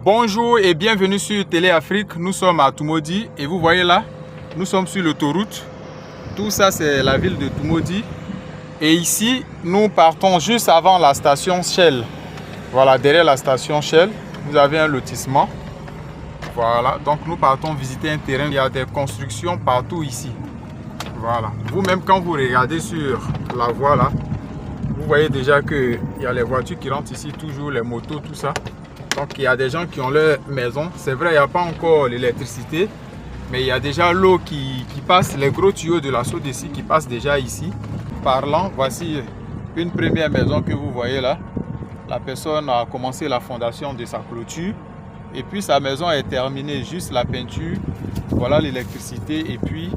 Bonjour et bienvenue sur Télé Afrique. Nous sommes à Toumoudi et vous voyez là, nous sommes sur l'autoroute. Tout ça c'est la ville de Toumoudi. Et ici, nous partons juste avant la station Shell. Voilà, derrière la station Shell, vous avez un lotissement. Voilà, donc nous partons visiter un terrain. Il y a des constructions partout ici. Voilà, vous-même quand vous regardez sur la voie là, vous voyez déjà qu'il y a les voitures qui rentrent ici, toujours les motos, tout ça. Donc il y a des gens qui ont leur maison. C'est vrai, il n'y a pas encore l'électricité, mais il y a déjà l'eau qui passe, les gros tuyaux de la soute ici qui passent déjà ici. Parlant, voici une première maison que vous voyez là. La personne a commencé la fondation de sa clôture. Et puis sa maison est terminée, juste la peinture. Voilà l'électricité et puis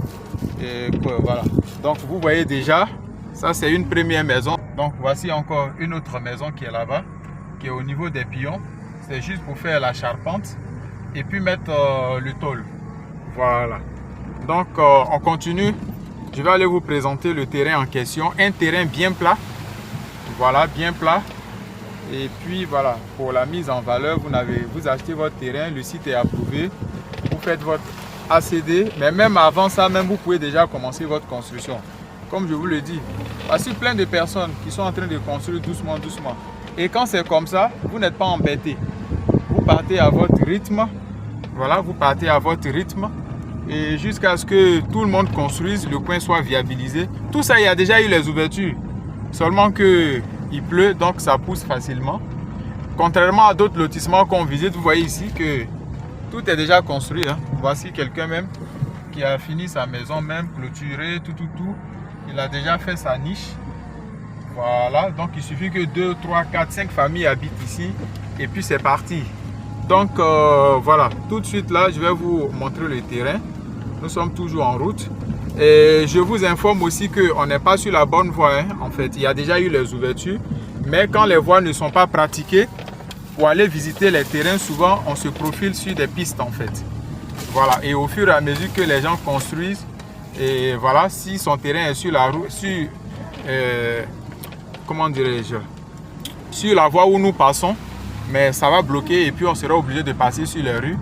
voilà. Donc vous voyez déjà, ça c'est une première maison. Donc voici encore une autre maison qui est là-bas, qui est au niveau des pions. C'est juste pour faire la charpente et puis mettre le tôle. Voilà. Donc on continue. Je vais aller vous présenter le terrain en question. Un terrain bien plat. Voilà, bien plat. Et puis voilà, pour la mise en valeur, vous achetez votre terrain, le site est approuvé. Vous faites votre ACD. Mais même avant ça, même vous pouvez déjà commencer votre construction. Comme je vous le dis, voici plein de personnes qui sont en train de construire doucement, doucement. Et quand c'est comme ça, vous n'êtes pas embêté. Vous partez à votre rythme. Voilà, vous partez à votre rythme. Et jusqu'à ce que tout le monde construise, le coin soit viabilisé. Tout ça, il y a déjà eu les ouvertures. Seulement qu'il pleut, donc ça pousse facilement. Contrairement à d'autres lotissements qu'on visite, vous voyez ici que tout est déjà construit. Hein. Voici quelqu'un même qui a fini sa maison, même clôturée, tout. Il a déjà fait sa niche. Voilà, donc il suffit que 2, 3, 4, 5 familles habitent ici et puis c'est parti. Donc voilà, tout de suite là, je vais vous montrer le terrain. Nous sommes toujours en route. Et je vous informe aussi qu'on n'est pas sur la bonne voie. Hein. En fait, il y a déjà eu les ouvertures. Mais quand les voies ne sont pas pratiquées, pour aller visiter les terrains, souvent on se profile sur des pistes en fait. Voilà, et au fur et à mesure que les gens construisent, et voilà, si son terrain est sur la route, comment dirais-je, sur la voie où nous passons, mais ça va bloquer et puis on sera obligé de passer sur les rues.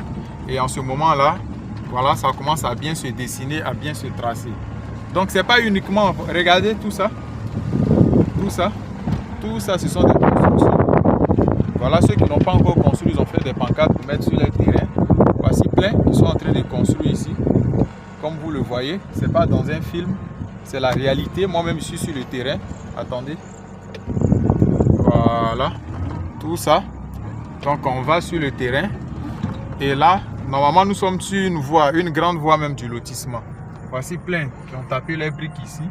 Et en ce moment-là, voilà, ça commence à bien se dessiner, à bien se tracer. Donc c'est pas uniquement, regardez tout ça, ce sont des constructions. Voilà, ceux qui n'ont pas encore construit, ils ont fait des pancartes pour mettre sur les terrains. Voici plein qui sont en train de construire ici. Comme vous le voyez, c'est pas dans un film, c'est la réalité. Moi-même, je suis sur le terrain. Attendez. Voilà, tout ça. Donc on va sur le terrain. Et là, normalement, nous sommes sur une voie, une grande voie même du lotissement. Voici plein qui ont tapé les briques ici.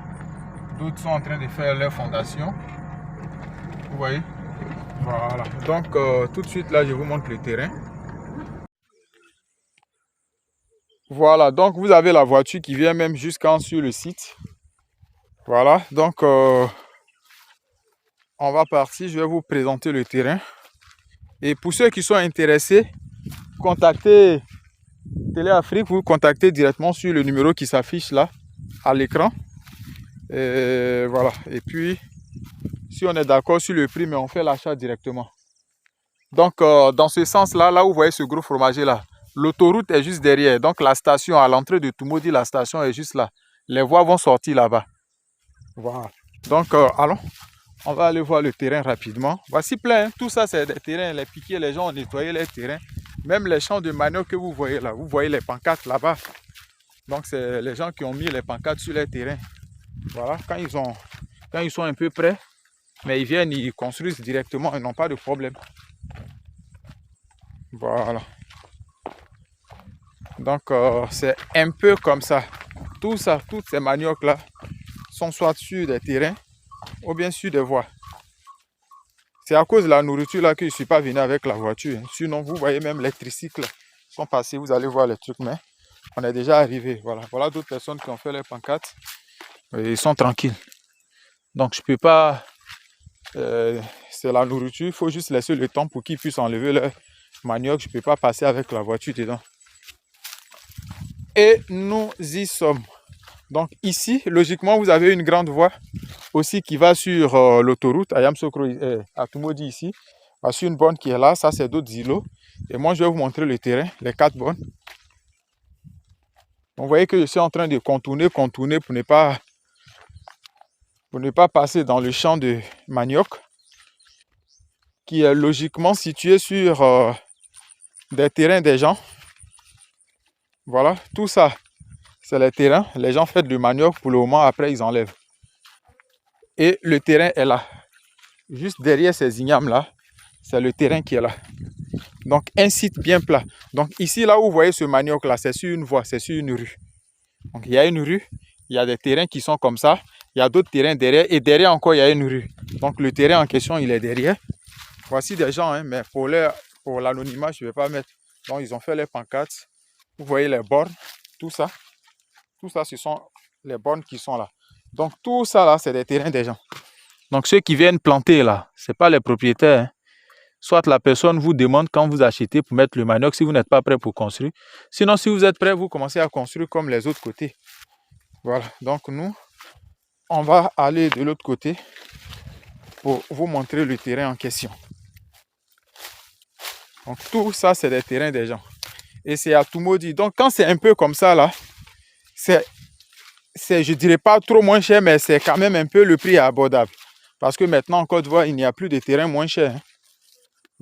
D'autres sont en train de faire leur fondation. Vous voyez? Voilà. Donc tout de suite là, je vous montre le terrain. Voilà, donc vous avez la voiture qui vient même jusqu'en sur le site. Voilà, donc on va partir. Je vais vous présenter le terrain. Et pour ceux qui sont intéressés, contactez Télé Afrique, vous contactez directement sur le numéro qui s'affiche là à l'écran. Et voilà. Et puis, si on est d'accord sur le prix, mais on fait l'achat directement. Donc, dans ce sens-là, là où vous voyez ce gros fromager là, l'autoroute est juste derrière. Donc, la station, à l'entrée de Toumoudi, la station est juste là. Les voies vont sortir là-bas. Voilà. Donc, allons. On va aller voir le terrain rapidement. Voici plein. Hein. Tout ça, c'est des terrains. Les piquiers, les gens ont nettoyé les terrains. Même les champs de manioc que vous voyez là. Vous voyez les pancartes là-bas. Donc, c'est les gens qui ont mis les pancartes sur les terrains. Voilà. Quand ils sont un peu près, mais ils viennent, ils construisent directement. Ils n'ont pas de problème. Voilà. Donc, c'est un peu comme ça. Tout ça, toutes ces maniocs là sont soit sur des terrains ou bien sur des voies. C'est à cause de la nourriture là que je ne suis pas venu avec la voiture. Sinon, vous voyez même les tricycles sont passés. Vous allez voir les trucs, mais on est déjà arrivé. Voilà, voilà d'autres personnes qui ont fait les pancartes. Ils sont tranquilles. Donc, je ne peux pas... c'est la nourriture. Il faut juste laisser le temps pour qu'ils puissent enlever leur manioc. Je ne peux pas passer avec la voiture dedans. Et nous y sommes. Donc ici, logiquement, vous avez une grande voie aussi qui va sur l'autoroute à Yamsokro, à Toumoudi ici. Voici une borne qui est là. Ça, c'est d'autres îlots. Et moi, je vais vous montrer le terrain, les 4 bornes. Vous voyez que je suis en train de contourner pour ne pas passer dans le champ de manioc qui est logiquement situé sur des terrains des gens. Voilà, tout ça, c'est les terrains. Les gens font du manioc pour le moment, après ils enlèvent. Et le terrain est là. Juste derrière ces ignames-là, c'est le terrain qui est là. Donc, un site bien plat. Donc, ici, là où vous voyez ce manioc-là, c'est sur une voie, c'est sur une rue. Donc, il y a une rue, il y a des terrains qui sont comme ça. Il y a d'autres terrains derrière. Et derrière encore, il y a une rue. Donc, le terrain en question, il est derrière. Voici des gens, hein, mais pour l'anonymat, je ne vais pas mettre. Donc, ils ont fait les pancartes. Vous voyez les bornes, tout ça. Tout ça, ce sont les bornes qui sont là. Donc, tout ça, là, c'est des terrains des gens. Donc, ceux qui viennent planter, là, ce n'est pas les propriétaires. Hein. Soit la personne vous demande quand vous achetez pour mettre le manioc, si vous n'êtes pas prêt pour construire. Sinon, si vous êtes prêt, vous commencez à construire comme les autres côtés. Voilà. Donc, nous, on va aller de l'autre côté pour vous montrer le terrain en question. Donc, tout ça, c'est des terrains des gens. Et c'est à Tumodi. Donc, quand c'est un peu comme ça, là, c'est, je dirais pas trop moins cher, mais c'est quand même un peu le prix abordable. Parce que maintenant, en Côte d'Ivoire, il n'y a plus de terrain moins cher. Hein.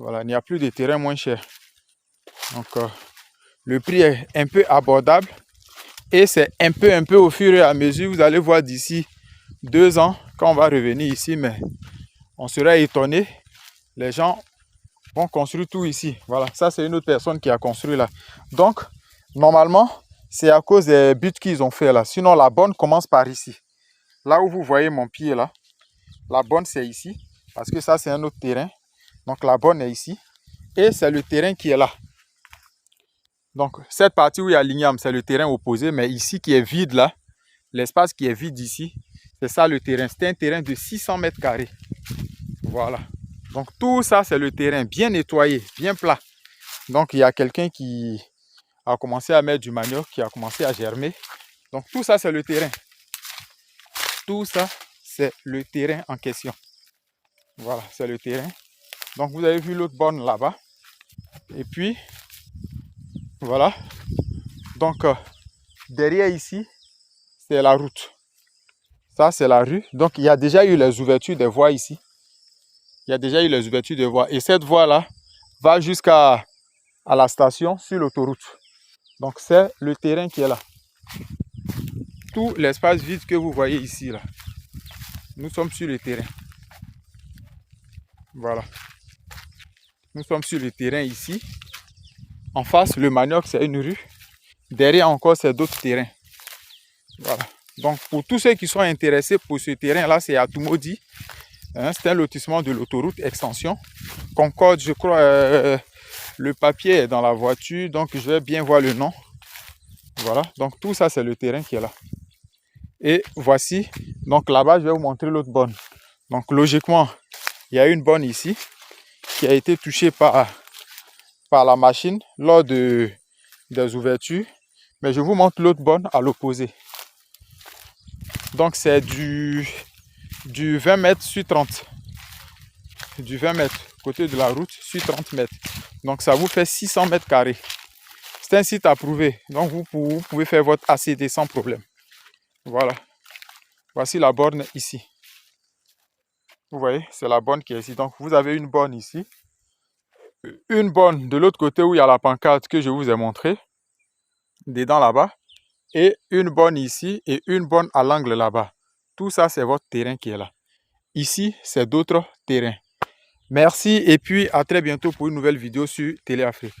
Voilà, il n'y a plus de terrain moins cher. Donc, le prix est un peu abordable. Et c'est un peu au fur et à mesure. Vous allez voir d'ici 2 ans, quand on va revenir ici, mais on serait étonné. Les gens vont construire tout ici. Voilà, ça c'est une autre personne qui a construit là. Donc, normalement, c'est à cause des buts qu'ils ont fait là. Sinon, la borne commence par ici. Là où vous voyez mon pied là, la borne c'est ici. Parce que ça c'est un autre terrain. Donc, la borne est ici. Et c'est le terrain qui est là. Donc, cette partie où il y a l'igname, c'est le terrain opposé. Mais ici qui est vide là, l'espace qui est vide ici, c'est ça le terrain. C'est un terrain de 600 mètres carrés. Voilà. Donc, tout ça, c'est le terrain bien nettoyé, bien plat. Donc, il y a quelqu'un qui a commencé à mettre du manioc, qui a commencé à germer. Donc, tout ça, c'est le terrain. Tout ça, c'est le terrain en question. Voilà, c'est le terrain. Donc, vous avez vu l'autre borne là-bas. Et puis, voilà. Donc, derrière ici, c'est la route. Ça, c'est la rue. Donc, il y a déjà eu les ouvertures des voies ici. Il y a déjà eu les ouvertures des voies. Et cette voie-là va jusqu'à la station sur l'autoroute. Donc, c'est le terrain qui est là. Tout l'espace vide que vous voyez ici, là. Nous sommes sur le terrain. Voilà. Nous sommes sur le terrain ici. En face, le manioc, c'est une rue. Derrière encore, c'est d'autres terrains. Voilà. Donc, pour tous ceux qui sont intéressés pour ce terrain-là, c'est à Tumodi. Hein, c'est un lotissement de l'autoroute extension. Concorde, je crois, le papier est dans la voiture. Donc, je vais bien voir le nom. Voilà. Donc, tout ça, c'est le terrain qui est là. Et voici. Donc, là-bas, je vais vous montrer l'autre borne. Donc, logiquement, il y a une borne ici qui a été touchée par la machine lors des ouvertures. Mais je vous montre l'autre borne à l'opposé. Donc, c'est du 20 mètres sur 30. Du 20 mètres, côté de la route, sur 30 mètres. Donc, ça vous fait 600 mètres carrés. C'est un site approuvé. Donc, vous pouvez faire votre ACD sans problème. Voilà. Voici la borne ici. Vous voyez, c'est la borne qui est ici. Donc, vous avez une borne ici. Une borne de l'autre côté où il y a la pancarte que je vous ai montré. Dedans là-bas. Et une borne ici et une borne à l'angle là-bas. Tout ça, c'est votre terrain qui est là. Ici, c'est d'autres terrains. Merci et puis à très bientôt pour une nouvelle vidéo sur Télé Afrique.